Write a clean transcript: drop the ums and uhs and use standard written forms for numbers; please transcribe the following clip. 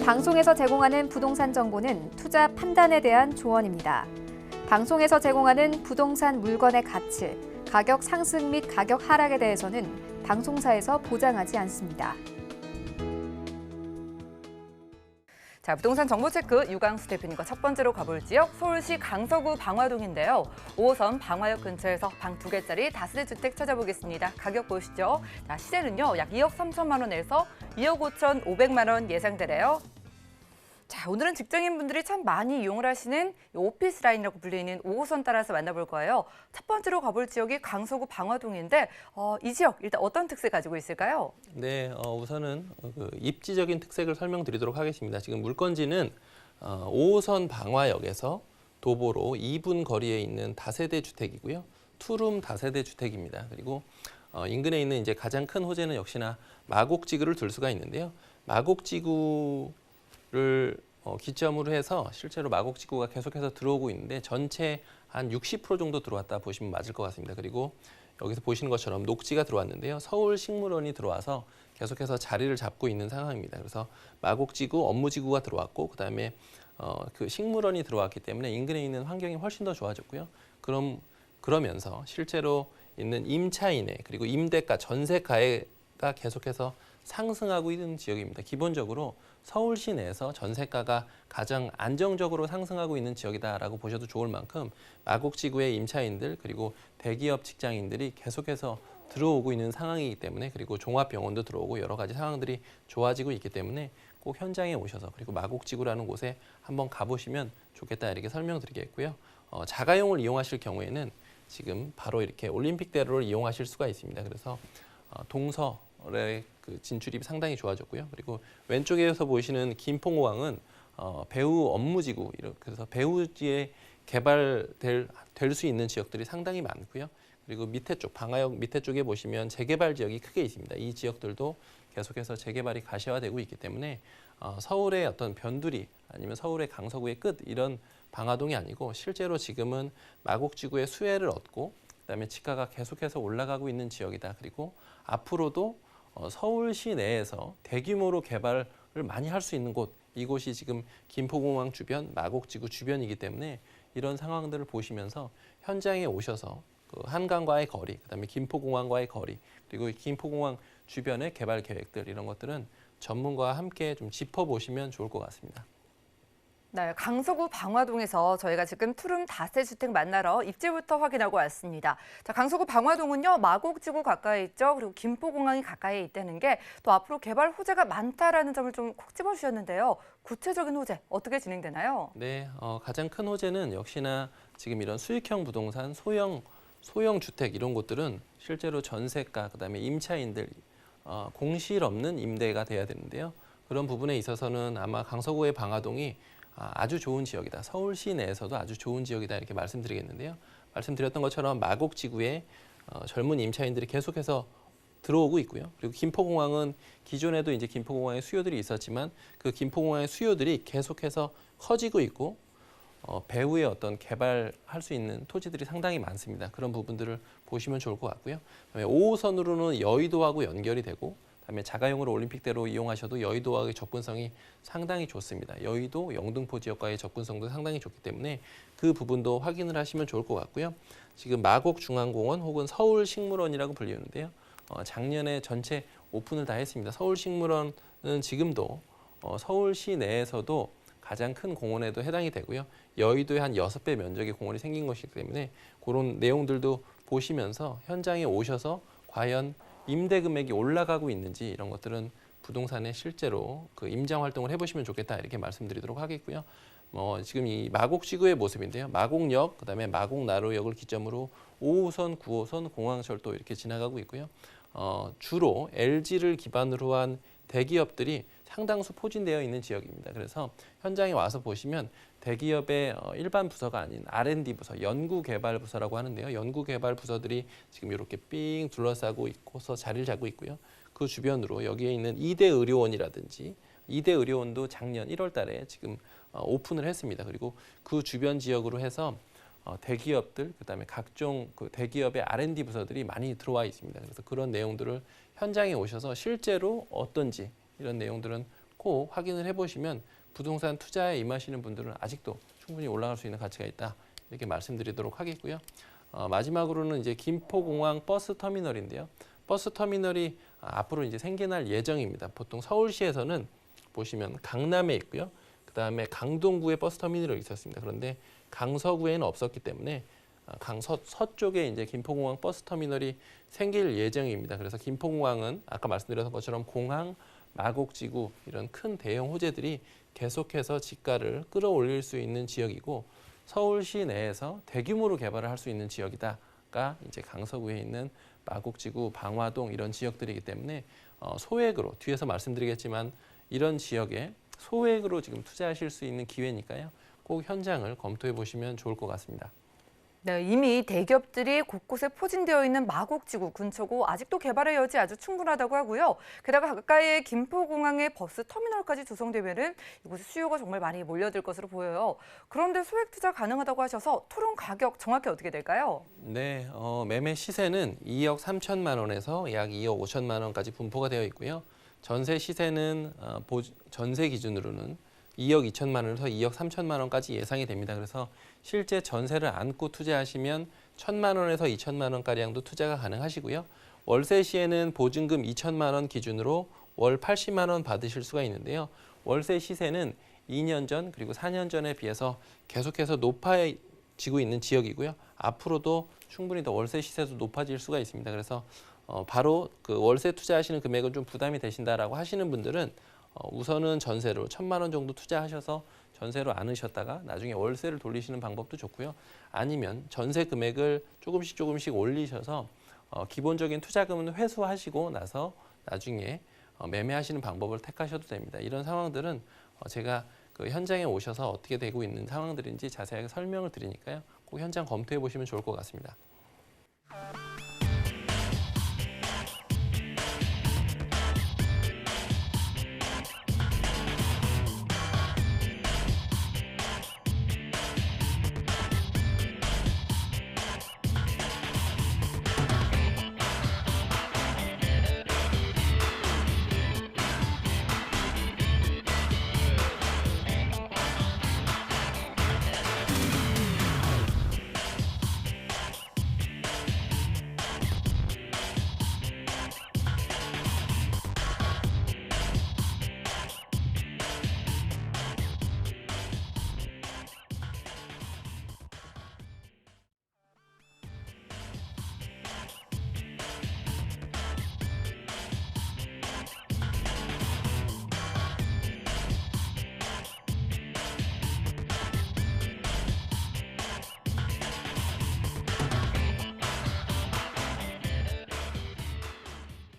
방송에서 제공하는 부동산 정보는 투자 판단에 대한 조언입니다. 방송에서 제공하는 부동산 물건의 가치, 가격 상승 및 가격 하락에 대해서는 방송사에서 보장하지 않습니다. 자, 부동산 정보 체크 유광수 대표님과 첫 번째로 가볼 지역 서울시 강서구 방화동인데요. 5호선 방화역 근처에서 방 2개짜리 다세대 주택 찾아보겠습니다. 가격 보시죠. 자, 시세는요 약 2억 3천만 원에서 2억 5천 5백만 원 예상되네요. 자, 오늘은 직장인분들이 참 많이 이용을 하시는 오피스 라인이라고 불리는 5호선 따라서 만나볼 거예요. 첫 번째로 가볼 지역이 강서구 방화동인데 이 지역 일단 어떤 특색 가지고 있을까요? 네, 우선은 입지적인 특색을 설명드리도록 하겠습니다. 지금 물건지는 5호선 방화역에서 도보로 2분 거리에 있는 다세대 주택이고요. 투룸 다세대 주택입니다. 그리고 인근에 있는 이제 가장 큰 호재는 역시나 마곡지구를 둘 수가 있는데요. 마곡지구를 기점으로 해서 실제로 마곡지구가 계속해서 들어오고 있는데 전체 한 60% 정도 들어왔다 보시면 맞을 것 같습니다. 그리고 여기서 보시는 것처럼 녹지가 들어왔는데요. 서울식물원이 들어와서 계속해서 자리를 잡고 있는 상황입니다. 그래서 마곡지구, 업무지구가 들어왔고 그다음에 그 식물원이 들어왔기 때문에 인근에 있는 환경이 훨씬 더 좋아졌고요. 그러면서 실제로 있는 임차인의 그리고 임대가, 전세가가 계속해서 상승하고 있는 지역입니다. 기본적으로 서울시 내에서 전세가가 가장 안정적으로 상승하고 있는 지역이다라고 보셔도 좋을 만큼 마곡지구의 임차인들 그리고 대기업 직장인들이 계속해서 들어오고 있는 상황이기 때문에 그리고 종합병원도 들어오고 여러 가지 상황들이 좋아지고 있기 때문에 꼭 현장에 오셔서 그리고 마곡지구라는 곳에 한번 가보시면 좋겠다 이렇게 설명드리겠고요. 자가용을 이용하실 경우에는 지금 바로 이렇게 올림픽대로를 이용하실 수가 있습니다. 그래서 동서의 그 진출입이 상당히 좋아졌고요. 그리고 왼쪽에서 보시는 김포공항은 배후 업무지구 그래서 배후지에 개발될 수 있는 지역들이 상당히 많고요. 그리고 밑에 쪽 방화역 밑에 쪽에 보시면 재개발 지역이 크게 있습니다. 이 지역들도 계속해서 재개발이 가시화되고 있기 때문에 서울의 어떤 변두리 아니면 서울의 강서구의 끝 이런 방화동이 아니고 실제로 지금은 마곡지구의 수혜를 얻고 그다음에 지가가 계속해서 올라가고 있는 지역이다. 그리고 앞으로도 서울시 내에서 대규모로 개발을 많이 할 수 있는 곳, 이곳이 지금 김포공항 주변, 마곡지구 주변이기 때문에 이런 상황들을 보시면서 현장에 오셔서 그 한강과의 거리, 그다음에 김포공항과의 거리, 그리고 김포공항 주변의 개발 계획들 이런 것들은 전문가와 함께 좀 짚어보시면 좋을 것 같습니다. 네, 강서구 방화동에서 저희가 지금 투룸 다세대 주택 만나러 입지부터 확인하고 왔습니다. 자, 강서구 방화동은요, 마곡지구 가까이 있죠. 그리고 김포공항이 가까이 있다는 게 또 앞으로 개발 호재가 많다라는 점을 좀 콕 집어주셨는데요. 구체적인 호재 어떻게 진행되나요? 네, 가장 큰 호재는 역시나 지금 이런 수익형 부동산, 소형 주택 이런 곳들은 실제로 전세가, 그다음에 임차인들 공실 없는 임대가 돼야 되는데요. 그런 부분에 있어서는 아마 강서구의 방화동이 아주 좋은 지역이다. 서울시 내에서도 아주 좋은 지역이다 이렇게 말씀드리겠는데요. 말씀드렸던 것처럼 마곡지구에 젊은 임차인들이 계속해서 들어오고 있고요. 그리고 김포공항은 기존에도 이제 김포공항의 수요들이 있었지만 그 김포공항의 수요들이 계속해서 커지고 있고 배후에 어떤 개발할 수 있는 토지들이 상당히 많습니다. 그런 부분들을 보시면 좋을 것 같고요. 그다음에 5호선으로는 여의도하고 연결이 되고 그다음에 자가용으로 올림픽대로 이용하셔도 여의도와의 접근성이 상당히 좋습니다. 여의도, 영등포 지역과의 접근성도 상당히 좋기 때문에 그 부분도 확인을 하시면 좋을 것 같고요. 지금 마곡중앙공원 혹은 서울식물원이라고 불리는데요. 작년에 전체 오픈을 다 했습니다. 서울식물원은 지금도 서울시 내에서도 가장 큰 공원에도 해당이 되고요. 여의도에 한 6배 면적의 공원이 생긴 것이기 때문에 그런 내용들도 보시면서 현장에 오셔서 과연 임대 금액이 올라가고 있는지 이런 것들은 부동산에 실제로 그 임장 활동을 해보시면 좋겠다 이렇게 말씀드리도록 하겠고요. 지금 이 마곡지구의 모습인데요. 마곡역, 그다음에 마곡나루역을 기점으로 5호선, 9호선, 공항철도 이렇게 지나가고 있고요. 주로 LG를 기반으로 한 대기업들이 상당수 포진되어 있는 지역입니다. 그래서 현장에 와서 보시면 대기업의 일반 부서가 아닌 R&D 부서, 연구개발부서라고 하는데요. 연구개발부서들이 지금 이렇게 삥 둘러싸고 있고서 자리를 잡고 있고요. 그 주변으로 여기에 있는 이대의료원이라든지 이대의료원도 작년 1월 달에 지금 오픈을 했습니다. 그리고 그 주변 지역으로 해서 대기업들, 그다음에 각종 그 대기업의 R&D 부서들이 많이 들어와 있습니다. 그래서 그런 내용들을 현장에 오셔서 실제로 어떤지 이런 내용들은 꼭 놓고 확인을 해보시면 부동산 투자에 임하시는 분들은 아직도 충분히 올라갈 수 있는 가치가 있다. 이렇게 말씀드리도록 하겠고요. 마지막으로는 이제 김포공항 버스 터미널인데요. 버스 터미널이 앞으로 이제 생겨날 예정입니다. 보통 서울시에서는 보시면 강남에 있고요. 그다음에 강동구에 버스 터미널이 있었습니다. 그런데 강서구에는 없었기 때문에 서쪽에 이제 김포공항 버스 터미널이 생길 예정입니다. 그래서 김포공항은 아까 말씀드렸던 것처럼 공항, 마곡지구 이런 큰 대형 호재들이 계속해서 지가를 끌어올릴 수 있는 지역이고 서울시 내에서 대규모로 개발을 할 수 있는 지역이다가 이제 강서구에 있는 마곡지구, 방화동 이런 지역들이기 때문에 소액으로 뒤에서 말씀드리겠지만 이런 지역에 소액으로 지금 투자하실 수 있는 기회니까요. 꼭 현장을 검토해 보시면 좋을 것 같습니다. 네, 이미 대기업들이 곳곳에 포진되어 있는 마곡지구 근처고 아직도 개발의 여지 아주 충분하다고 하고요. 게다가 가까이에 김포공항의 버스 터미널까지 조성되면은 이곳에 수요가 정말 많이 몰려들 것으로 보여요. 그런데 소액 투자 가능하다고 하셔서 토론 가격 정확히 어떻게 될까요? 네, 매매 시세는 2억 3천만 원에서 약 2억 5천만 원까지 분포가 되어 있고요. 전세 시세는 전세 기준으로는 2억 2천만 원에서 2억 3천만 원까지 예상이 됩니다. 그래서 실제 전세를 안고 투자하시면 1천만 원에서 2천만 원가량도 투자가 가능하시고요. 월세 시에는 보증금 2천만 원 기준으로 월 80만 원 받으실 수가 있는데요. 월세 시세는 2년 전 그리고 4년 전에 비해서 계속해서 높아지고 있는 지역이고요. 앞으로도 충분히 더 월세 시세도 높아질 수가 있습니다. 그래서 바로 그 월세 투자하시는 금액은 좀 부담이 되신다라고 하시는 분들은 우선은 전세로 1천만 원 정도 투자하셔서 전세로 안으셨다가 나중에 월세를 돌리시는 방법도 좋고요. 아니면 전세 금액을 조금씩 올리셔서 기본적인 투자금은 회수하시고 나서 나중에 매매하시는 방법을 택하셔도 됩니다. 이런 상황들은 제가 그 현장에 오셔서 어떻게 되고 있는 상황들인지 자세하게 설명을 드리니까요. 꼭 현장 검토해 보시면 좋을 것 같습니다.